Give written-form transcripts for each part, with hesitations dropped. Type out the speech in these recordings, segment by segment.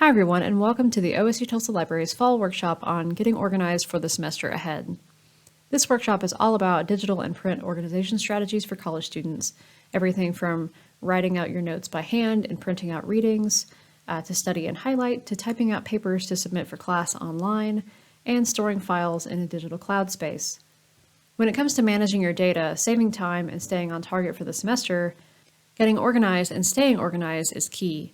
Hi everyone, and welcome to the OSU-Tulsa Library's Fall Workshop on getting organized for the semester ahead. This workshop is all about digital and print organization strategies for college students, everything from writing out your notes by hand and printing out readings, to study and highlight, to typing out papers to submit for class online, and storing files in a digital cloud space. When it comes to managing your data, saving time, and staying on target for the semester, getting organized and staying organized is key.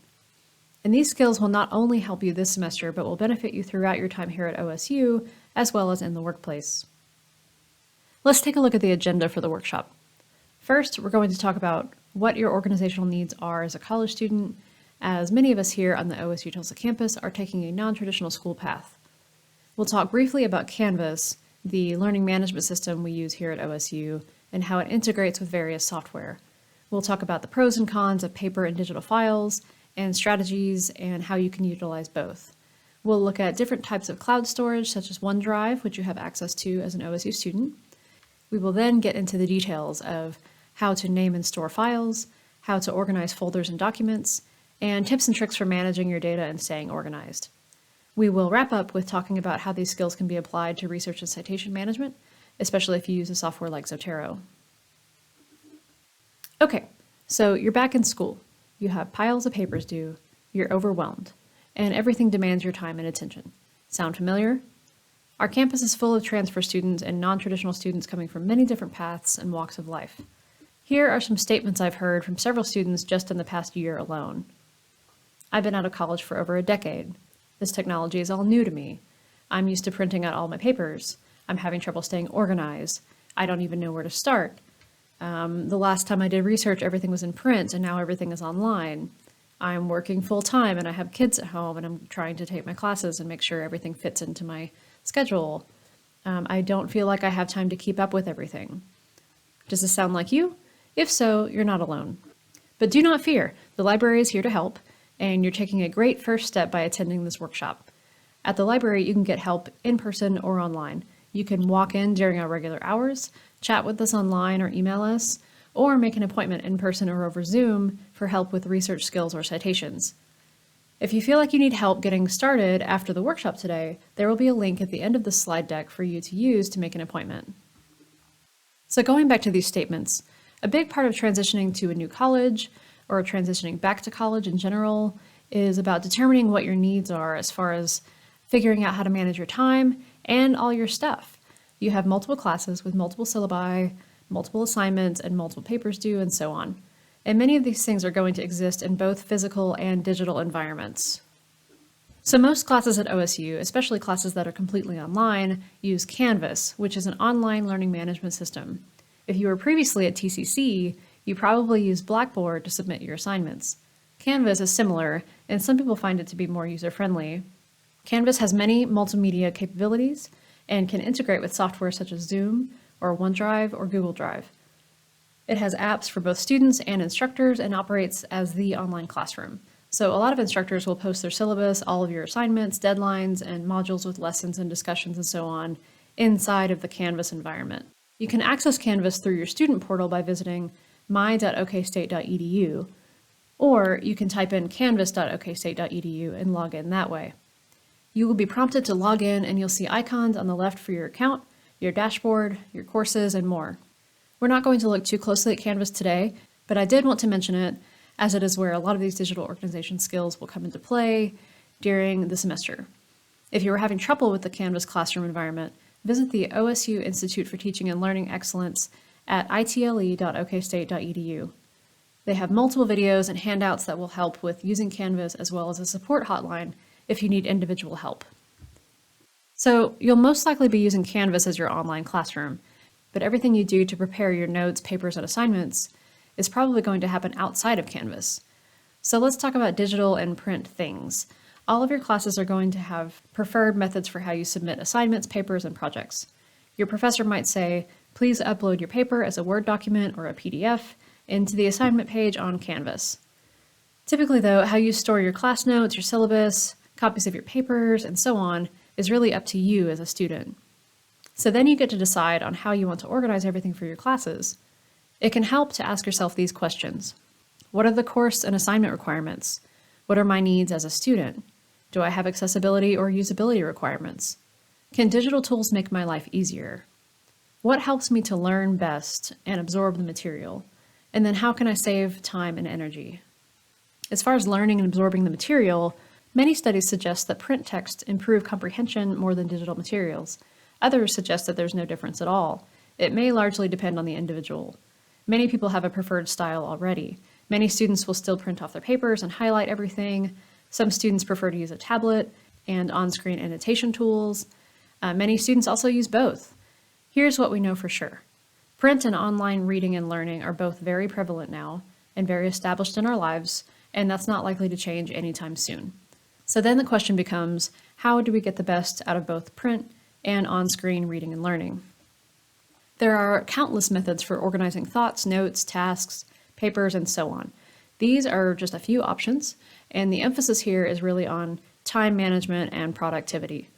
And these skills will not only help you this semester, but will benefit you throughout your time here at OSU, as well as in the workplace. Let's take a look at the agenda for the workshop. First, we're going to talk about what your organizational needs are as a college student, as many of us here on the OSU-Tulsa campus are taking a non-traditional school path. We'll talk briefly about Canvas, the learning management system we use here at OSU, and how it integrates with various software. We'll talk about the pros and cons of paper and digital files, and strategies and how you can utilize both. We'll look at different types of cloud storage, such as OneDrive, which you have access to as an OSU student. We will then get into the details of how to name and store files, how to organize folders and documents, and tips and tricks for managing your data and staying organized. We will wrap up with talking about how these skills can be applied to research and citation management, especially if you use a software like Zotero. Okay, so you're back in school. You have piles of papers due, you're overwhelmed, and everything demands your time and attention. Sound familiar? Our campus is full of transfer students and non-traditional students coming from many different paths and walks of life. Here are some statements I've heard from several students just in the past year alone. I've been out of college for over a decade. This technology is all new to me. I'm used to printing out all my papers. I'm having trouble staying organized. I don't even know where to start. The last time I did research, everything was in print, and now everything is online. I'm working full-time, and I have kids at home, and I'm trying to take my classes and make sure everything fits into my schedule. I don't feel like I have time to keep up with everything. Does this sound like you? If so, you're not alone. But do not fear. The library is here to help, and you're taking a great first step by attending this workshop. At the library, you can get help in person or online. You can walk in during our regular hours, chat with us online or email us, or make an appointment in person or over Zoom for help with research skills or citations. If you feel like you need help getting started after the workshop today, there will be a link at the end of the slide deck for you to use to make an appointment. So going back to these statements, a big part of transitioning to a new college, or transitioning back to college in general, is about determining what your needs are as far as figuring out how to manage your time and all your stuff. You have multiple classes with multiple syllabi, multiple assignments, and multiple papers due, and so on. And many of these things are going to exist in both physical and digital environments. So most classes at OSU, especially classes that are completely online, use Canvas, which is an online learning management system. If you were previously at TCC, you probably used Blackboard to submit your assignments. Canvas is similar, and some people find it to be more user-friendly. Canvas has many multimedia capabilities and can integrate with software such as Zoom, or OneDrive, or Google Drive. It has apps for both students and instructors and operates as the online classroom. So a lot of instructors will post their syllabus, all of your assignments, deadlines, and modules with lessons and discussions and so on inside of the Canvas environment. You can access Canvas through your student portal by visiting my.okstate.edu, or you can type in canvas.okstate.edu and log in that way. You will be prompted to log in, and you'll see icons on the left for your account, your dashboard, your courses, and more. We're not going to look too closely at Canvas today, but I did want to mention it as it is where a lot of these digital organization skills will come into play during the semester. If you are having trouble with the Canvas classroom environment, visit the OSU Institute for Teaching and Learning Excellence at itle.okstate.edu. They have multiple videos and handouts that will help with using Canvas, as well as a support hotline if you need individual help. So you'll most likely be using Canvas as your online classroom, but everything you do to prepare your notes, papers, and assignments is probably going to happen outside of Canvas. So let's talk about digital and print things. All of your classes are going to have preferred methods for how you submit assignments, papers, and projects. Your professor might say, please upload your paper as a Word document or a PDF into the assignment page on Canvas. Typically though, how you store your class notes, your syllabus, copies of your papers, and so on is really up to you as a student. So then you get to decide on how you want to organize everything for your classes. It can help to ask yourself these questions. What are the course and assignment requirements? What are my needs as a student? Do I have accessibility or usability requirements? Can digital tools make my life easier? What helps me to learn best and absorb the material? And then how can I save time and energy? As far as learning and absorbing the material, many studies suggest that print text improve comprehension more than digital materials. Others suggest that there's no difference at all. It may largely depend on the individual. Many people have a preferred style already. Many students will still print off their papers and highlight everything. Some students prefer to use a tablet and on-screen annotation tools. Many students also use both. Here's what we know for sure. Print and online reading and learning are both very prevalent now and very established in our lives, and that's not likely to change anytime soon. So then the question becomes, how do we get the best out of both print and on-screen reading and learning? There are countless methods for organizing thoughts, notes, tasks, papers, and so on. These are just a few options, and the emphasis here is really on time management and productivity.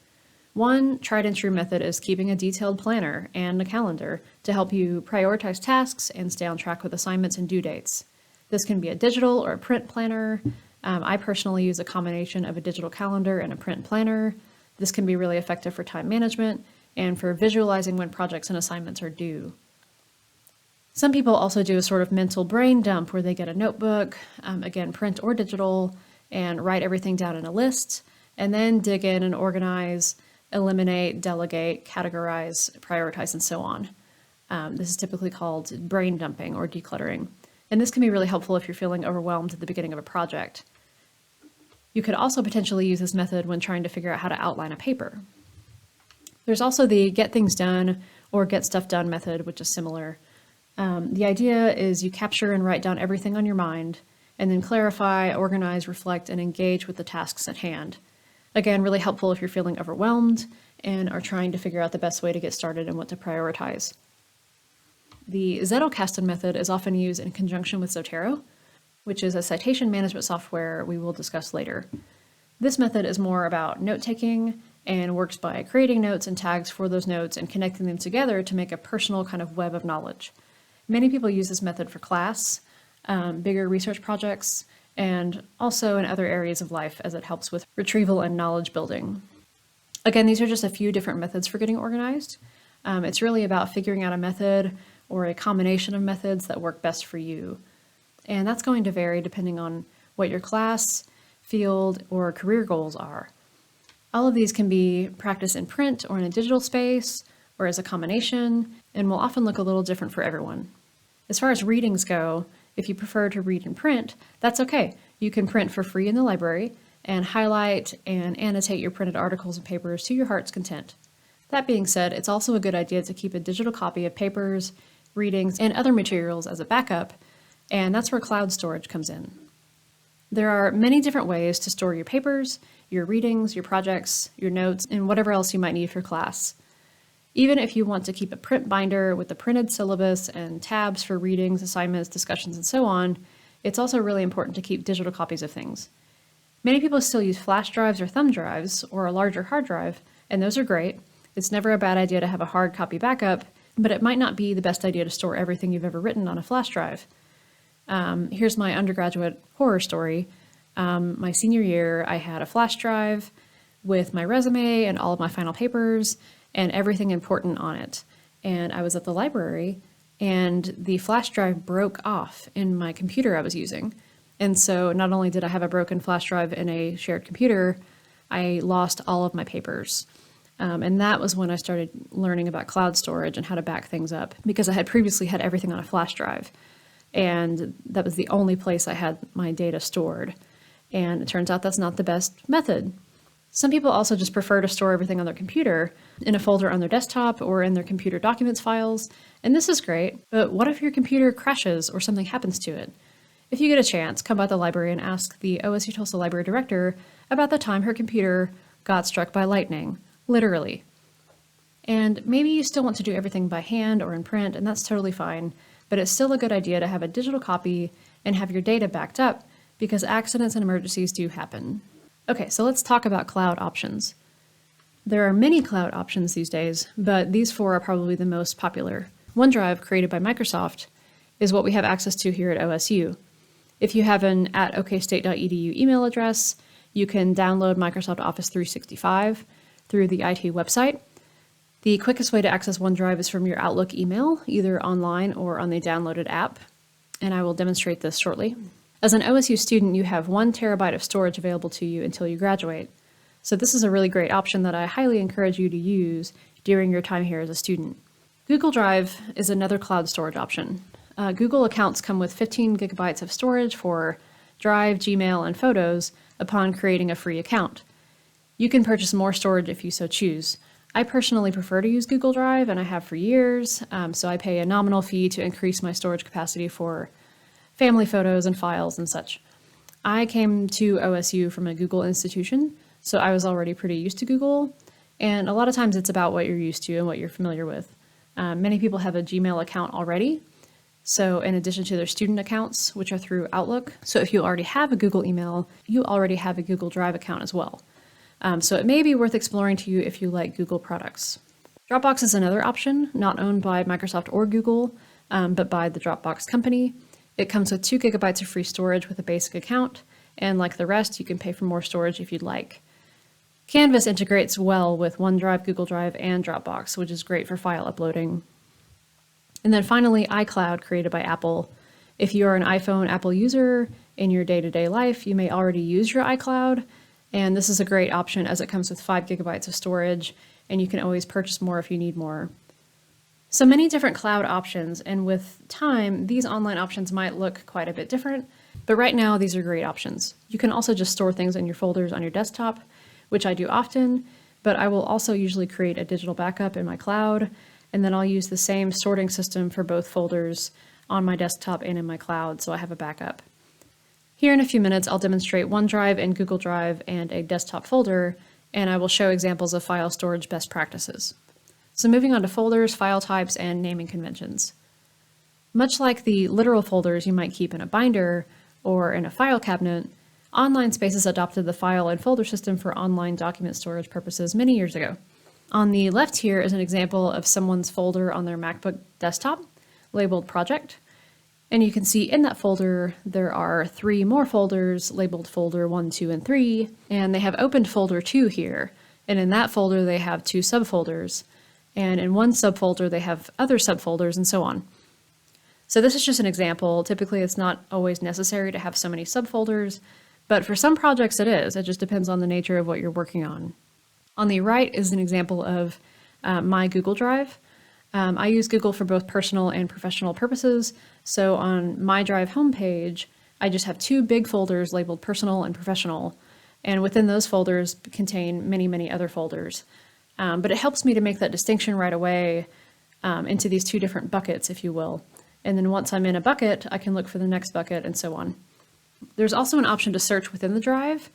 One tried and true method is keeping a detailed planner and a calendar to help you prioritize tasks and stay on track with assignments and due dates. This can be a digital or a print planner. I personally use a combination of a digital calendar and a print planner. This can be really effective for time management and for visualizing when projects and assignments are due. Some people also do a sort of mental brain dump where they get a notebook, again, print or digital, and write everything down in a list, and then dig in and organize, eliminate, delegate, categorize, prioritize, and so on. This is typically called brain dumping or decluttering. And this can be really helpful if you're feeling overwhelmed at the beginning of a project. You could also potentially use this method when trying to figure out how to outline a paper. There's also the get things done or get stuff done method, which is similar. The idea is you capture and write down everything on your mind, and then clarify, organize, reflect, and engage with the tasks at hand. Again, really helpful if you're feeling overwhelmed and are trying to figure out the best way to get started and what to prioritize. The Zettelkasten method is often used in conjunction with Zotero, which is a citation management software we will discuss later. This method is more about note-taking and works by creating notes and tags for those notes and connecting them together to make a personal kind of web of knowledge. Many people use this method for class, bigger research projects, and also in other areas of life as it helps with retrieval and knowledge building. Again, these are just a few different methods for getting organized. It's really about figuring out a method or a combination of methods that work best for you. And that's going to vary depending on what your class, field, or career goals are. All of these can be practiced in print or in a digital space or as a combination, and will often look a little different for everyone. As far as readings go, if you prefer to read in print, that's okay. You can print for free in the library and highlight and annotate your printed articles and papers to your heart's content. That being said, it's also a good idea to keep a digital copy of papers, readings, and other materials as a backup, and that's where cloud storage comes in. There are many different ways to store your papers, your readings, your projects, your notes, and whatever else you might need for class. Even if you want to keep a print binder with the printed syllabus and tabs for readings, assignments, discussions, and so on, it's also really important to keep digital copies of things. Many people still use flash drives or thumb drives or a larger hard drive, and those are great. It's never a bad idea to have a hard copy backup, but it might not be the best idea to store everything you've ever written on a flash drive. Here's my undergraduate horror story. My senior year, I had a flash drive with my resume and all of my final papers and everything important on it. And I was at the library, and the flash drive broke off in my computer I was using. And so not only did I have a broken flash drive in a shared computer, I lost all of my papers. And that was when I started learning about cloud storage and how to back things up, because I had previously had everything on a flash drive. And that was the only place I had my data stored. And it turns out that's not the best method. Some people also just prefer to store everything on their computer in a folder on their desktop or in their computer documents files. And this is great, but what if your computer crashes or something happens to it? If you get a chance, come by the library and ask the OSU-Tulsa library director about the time her computer got struck by lightning, literally. And maybe you still want to do everything by hand or in print, and that's totally fine, but it's still a good idea to have a digital copy and have your data backed up, because accidents and emergencies do happen. Okay, so let's talk about cloud options. There are many cloud options these days, but these four are probably the most popular. OneDrive, created by Microsoft, is what we have access to here at OSU. If you have an @okstate.edu email address, You can download Microsoft Office 365 through the IT website. The quickest way to access OneDrive is from your Outlook email, either online or on the downloaded app, and I will demonstrate this shortly. As an OSU student, you have 1 terabyte of storage available to you until you graduate. So this is a really great option that I highly encourage you to use during your time here as a student. Google Drive is another cloud storage option. Google accounts come with 15 gigabytes of storage for Drive, Gmail, and Photos upon creating a free account. You can purchase more storage if you so choose. I personally prefer to use Google Drive, and I have for years, so I pay a nominal fee to increase my storage capacity for family photos and files and such. I came to OSU from a Google institution, so I was already pretty used to Google, and a lot of times it's about what you're used to and what you're familiar with. Many people have a Gmail account already, so in addition to their student accounts, which are through Outlook, so if you already have a Google email, you already have a Google Drive account as well. So it may be worth exploring to you if you like Google products. Dropbox is another option, not owned by Microsoft or Google, but by the Dropbox company. It comes with 2 gigabytes of free storage with a basic account, and like the rest, you can pay for more storage if you'd like. Canvas integrates well with OneDrive, Google Drive, and Dropbox, which is great for file uploading. And then finally, iCloud, created by Apple. If you are an iPhone Apple user in your day-to-day life, you may already use your iCloud, and this is a great option as it comes with 5 gigabytes of storage, and you can always purchase more if you need more. So many different cloud options, and with time, these online options might look quite a bit different, but right now these are great options. You can also just store things in your folders on your desktop, which I do often, but I will also usually create a digital backup in my cloud, and then I'll use the same sorting system for both folders on my desktop and in my cloud, so I have a backup. Here in a few minutes, I'll demonstrate OneDrive and Google Drive and a desktop folder, and I will show examples of file storage best practices. So moving on to folders, file types, and naming conventions. Much like the literal folders you might keep in a binder or in a file cabinet, Online Spaces adopted the file and folder system for online document storage purposes many years ago. On the left here is an example of someone's folder on their MacBook desktop, labeled Project. And you can see in that folder, there are 3 more folders labeled Folder 1, 2, and 3, and they have opened Folder 2 here. And in that folder, they have 2 subfolders. And in one subfolder, they have other subfolders, and so on. So this is just an example. Typically, it's not always necessary to have so many subfolders, but for some projects it is. It just depends on the nature of what you're working on. On the right is an example of my Google Drive. I use Google for both personal and professional purposes, so on my Drive homepage, I just have 2 big folders labeled personal and professional, and within those folders contain many, many other folders. But it helps me to make that distinction right away into these 2 different buckets, if you will. And then once I'm in a bucket, I can look for the next bucket and so on. There's also an option to search within the drive,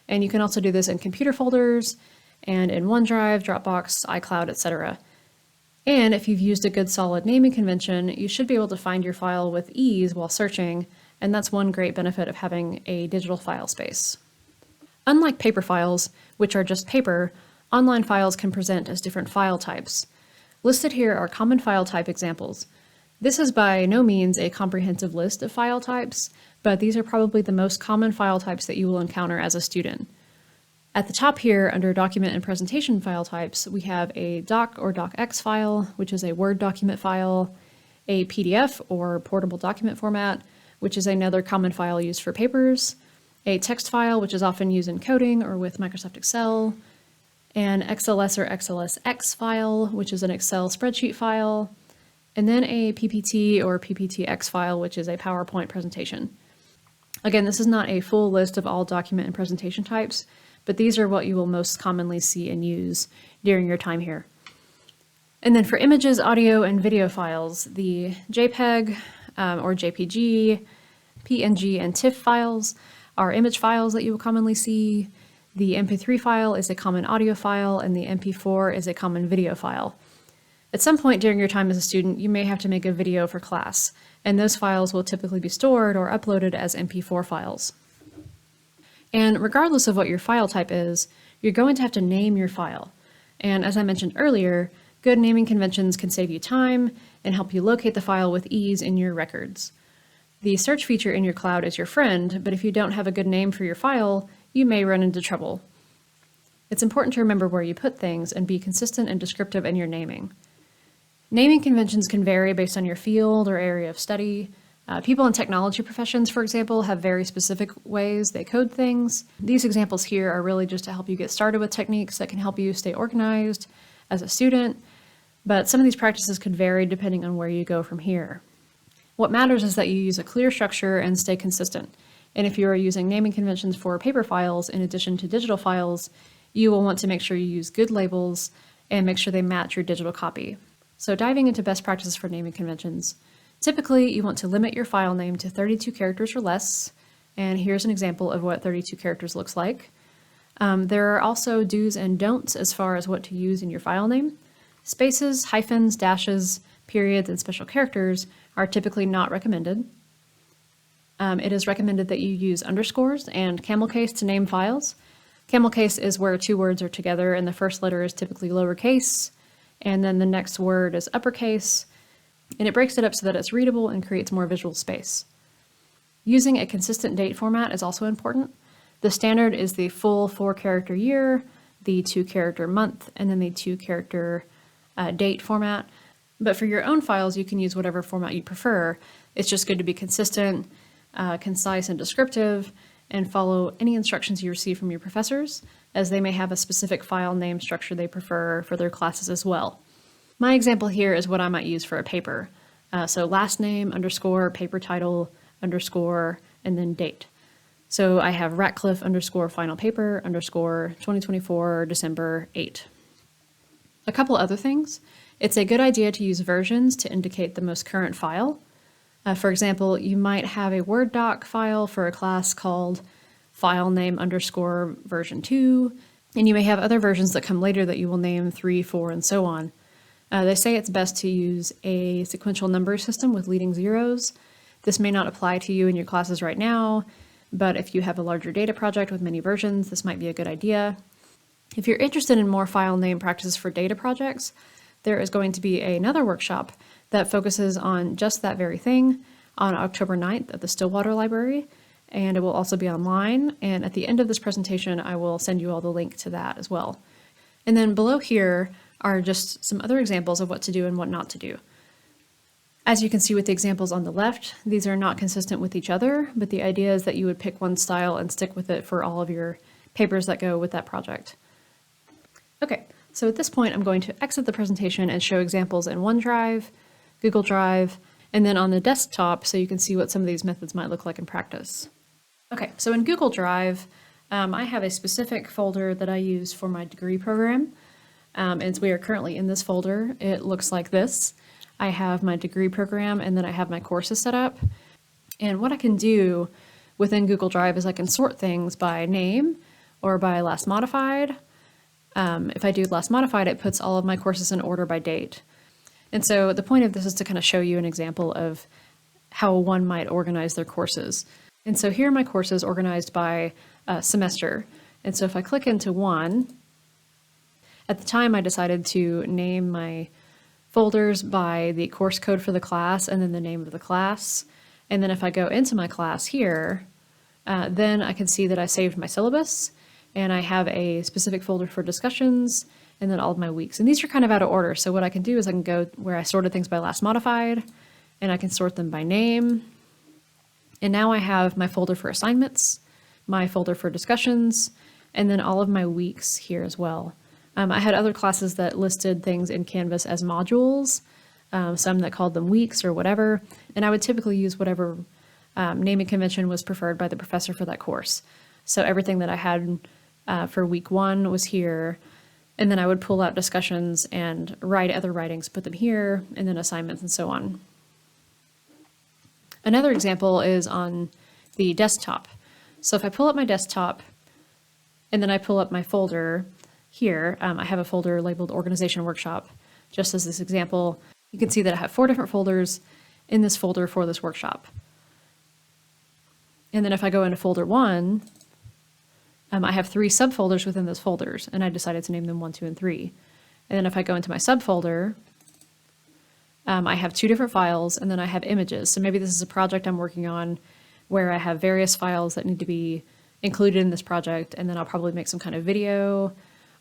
and you can also do this in computer folders and in OneDrive, Dropbox, iCloud, etc. And if you've used a good solid naming convention, you should be able to find your file with ease while searching, and that's one great benefit of having a digital file space. Unlike paper files, which are just paper, online files can present as different file types. Listed here are common file type examples. This is by no means a comprehensive list of file types, but these are probably the most common file types that you will encounter as a student. At the top here, under Document and Presentation file types, we have a doc or docx file, which is a Word document file, a PDF or portable document format, which is another common file used for papers, a text file, which is often used in coding or with Microsoft Excel, an XLS or XLSX file, which is an Excel spreadsheet file, and then a PPT or PPTX file, which is a PowerPoint presentation. Again, this is not a full list of all document and presentation types, but these are what you will most commonly see and use during your time here. And then for images, audio, and video files, the JPEG or JPG, PNG, and TIFF files are image files that you will commonly see. The MP3 file is a common audio file, and the MP4 is a common video file. At some point during your time as a student, you may have to make a video for class, and those files will typically be stored or uploaded as MP4 files. And regardless of what your file type is, you're going to have to name your file. And as I mentioned earlier, good naming conventions can save you time and help you locate the file with ease in your records. The search feature in your cloud is your friend, but if you don't have a good name for your file, you may run into trouble. It's important to remember where you put things and be consistent and descriptive in your naming. Naming conventions can vary based on your field or area of study. People in technology professions, for example, have very specific ways they code things. These examples here are really just to help you get started with techniques that can help you stay organized as a student, but some of these practices could vary depending on where you go from here. What matters is that you use a clear structure and stay consistent. And if you are using naming conventions for paper files in addition to digital files, you will want to make sure you use good labels and make sure they match your digital copy. So diving into best practices for naming conventions. Typically, you want to limit your file name to 32 characters or less, and here's an example of what 32 characters looks like. There are also do's and don'ts as far as what to use in your file name. Spaces, hyphens, dashes, periods, and special characters are typically not recommended. It is recommended that you use underscores and camel case to name files. Camel case is where two words are together and the first letter is typically lowercase, and then the next word is uppercase, and it breaks it up so that it's readable and creates more visual space. Using a consistent date format is also important. The standard is the full 4-character year, the 2-character month, and then the 2-character date format. But for your own files, you can use whatever format you prefer. It's just good to be consistent, concise, and descriptive, and follow any instructions you receive from your professors, as they may have a specific file name structure they prefer for their classes as well. My example here is what I might use for a paper. So last name, underscore, paper title, underscore, and then date. So I have Ratcliffe underscore final paper underscore 2024 December 8. A couple other things. It's a good idea to use versions to indicate the most current file. For example, you might have a Word doc file for a class called file name underscore version 2, and you may have other versions that come later that you will name 3, 4, and so on. They say it's best to use a sequential number system with leading zeros. This may not apply to you in your classes right now, but if you have a larger data project with many versions, this might be a good idea. If you're interested in more file name practices for data projects, there is going to be another workshop that focuses on just that very thing on October 9th at the Stillwater Library, and it will also be online. And at the end of this presentation, I will send you all the link to that as well. And then below here are just some other examples of what to do and what not to do. As you can see with the examples on the left, these are not consistent with each other, but the idea is that you would pick one style and stick with it for all of your papers that go with that project. Okay, so at this point, I'm going to exit the presentation and show examples in OneDrive, Google Drive, and then on the desktop so you can see what some of these methods might look like in practice. Okay, so in Google Drive, I have a specific folder that I use for my degree program. And we are currently in this folder. It looks like this. I have my degree program and then I have my courses set up. And what I can do within Google Drive is I can sort things by name or by last modified. If I do last modified, it puts all of my courses in order by date. And so the point of this is to kind of show you an example of how one might organize their courses. And so here are my courses organized by semester. And so if I click into one, at the time, I decided to name my folders by the course code for the class and then the name of the class. And then if I go into my class here, then I can see that I saved my syllabus and I have a specific folder for discussions and then all of my weeks. And these are kind of out of order. So what I can do is I can go where I sorted things by last modified and I can sort them by name. And now I have my folder for assignments, my folder for discussions, and then all of my weeks here as well. I had other classes that listed things in Canvas as modules, some that called them weeks or whatever, and I would typically use whatever naming convention was preferred by the professor for that course. So everything that I had for week 1 was here, and then I would pull out discussions and write other writings, put them here, and then assignments and so on. Another example is on the desktop. So if I pull up my desktop, and then I pull up my folder, here, I have a folder labeled Organization Workshop. Just as this example, you can see that I have 4 different folders in this folder for this workshop. And then if I go into folder 1, I have 3 subfolders within those folders, and I decided to name them 1, 2, and 3. And then if I go into my subfolder, I have 2 different files, and then I have images. So maybe this is a project I'm working on where I have various files that need to be included in this project, and then I'll probably make some kind of video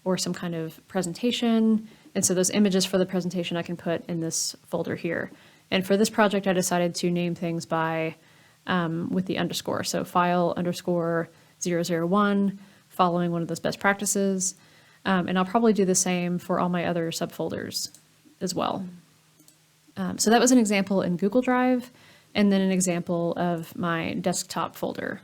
or some kind of presentation. And so those images for the presentation I can put in this folder here. And for this project, I decided to name things by with the underscore. So file underscore 001, following one of those best practices. And I'll probably do the same for all my other subfolders as well. So that was an example in Google Drive, and then an example of my desktop folder.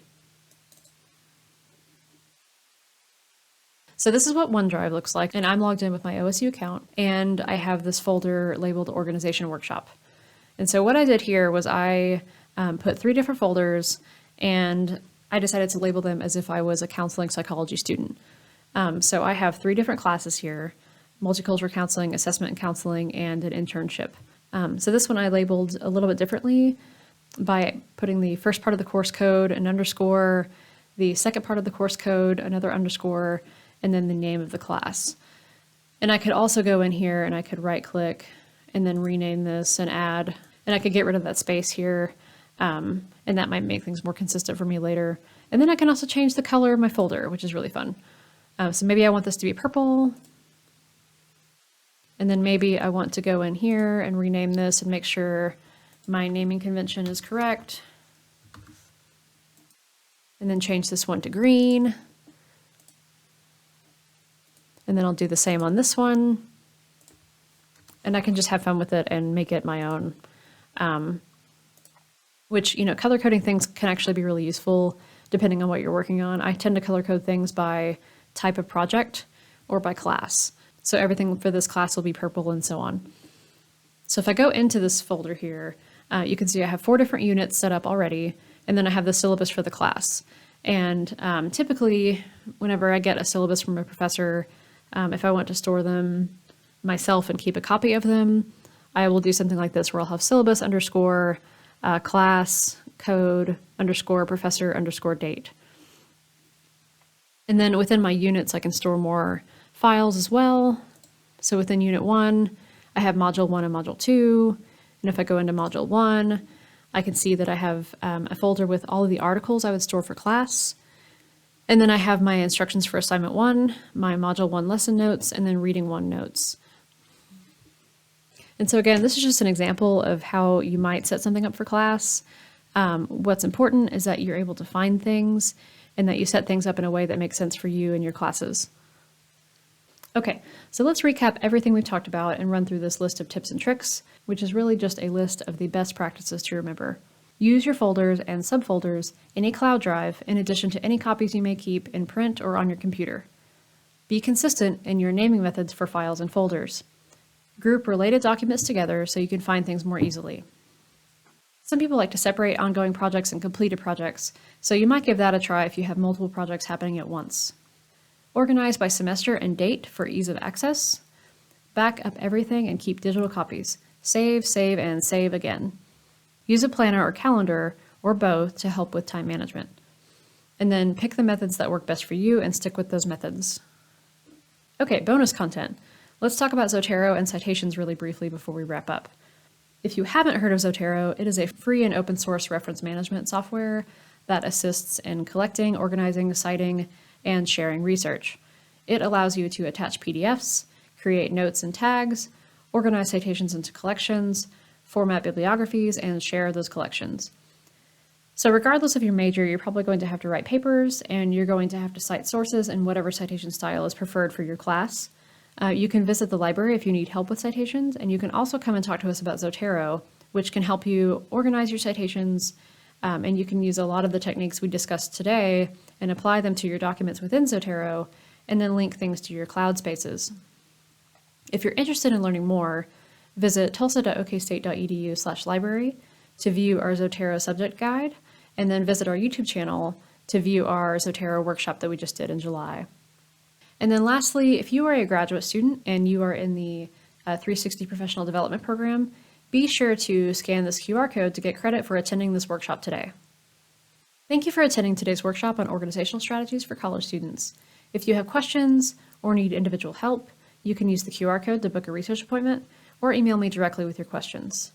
So this is what OneDrive looks like, and I'm logged in with my OSU account, and I have this folder labeled Organization Workshop. And so what I did here was I put 3 different folders, and I decided to label them as if I was a counseling psychology student. So I have 3 different classes here: multicultural counseling, assessment and counseling, and an internship. So this one I labeled a little bit differently by putting the first part of the course code an underscore, the second part of the course code another underscore, and then the name of the class. And I could also go in here and I could right click and then rename this and add, and I could get rid of that space here. And that might make things more consistent for me later. And then I can also change the color of my folder, which is really fun. So maybe I want this to be purple. And then maybe I want to go in here and rename this and make sure my naming convention is correct. And then change this one to green. And then I'll do the same on this one. And I can just have fun with it and make it my own. Which, color coding things can actually be really useful depending on what you're working on. I tend to color code things by type of project or by class. So everything for this class will be purple and so on. So if I go into this folder here, you can see I have 4 different units set up already, and then I have the syllabus for the class. And typically, whenever I get a syllabus from a professor, if I want to store them myself and keep a copy of them, I will do something like this where I'll have syllabus underscore class code underscore professor underscore date. And then within my units, I can store more files as well. So within unit 1, I have module 1 and module 2. And if I go into module 1, I can see that I have a folder with all of the articles I would store for class. And then I have my instructions for assignment 1, my module 1 lesson notes, and then reading 1 notes. And so again, this is just an example of how you might set something up for class. What's important is that you're able to find things and that you set things up in a way that makes sense for you and your classes. Okay, so let's recap everything we've talked about and run through this list of tips and tricks, which is really just a list of the best practices to remember. Use your folders and subfolders in a cloud drive in addition to any copies you may keep in print or on your computer. Be consistent in your naming methods for files and folders. Group related documents together so you can find things more easily. Some people like to separate ongoing projects and completed projects, so you might give that a try if you have multiple projects happening at once. Organize by semester and date for ease of access. Back up everything and keep digital copies. Save, and save again. Use a planner or calendar, or both, to help with time management. And then pick the methods that work best for you and stick with those methods. Okay, bonus content. Let's talk about Zotero and citations really briefly before we wrap up. If you haven't heard of Zotero, it is a free and open source reference management software that assists in collecting, organizing, citing, and sharing research. It allows you to attach PDFs, create notes and tags, organize citations into collections, format bibliographies, and share those collections. So regardless of your major, you're probably going to have to write papers, and you're going to have to cite sources in whatever citation style is preferred for your class. You can visit the library if you need help with citations, and you can also come and talk to us about Zotero, which can help you organize your citations, and you can use a lot of the techniques we discussed today and apply them to your documents within Zotero, and then link things to your cloud spaces. If you're interested in learning more, visit tulsa.okstate.edu/library to view our Zotero subject guide, and then visit our YouTube channel to view our Zotero workshop that we just did in July. And then lastly, if you are a graduate student and you are in the 360 Professional Development Program, be sure to scan this QR code to get credit for attending this workshop today. Thank you for attending today's workshop on organizational strategies for college students. If you have questions or need individual help, you can use the QR code to book a research appointment or email me directly with your questions.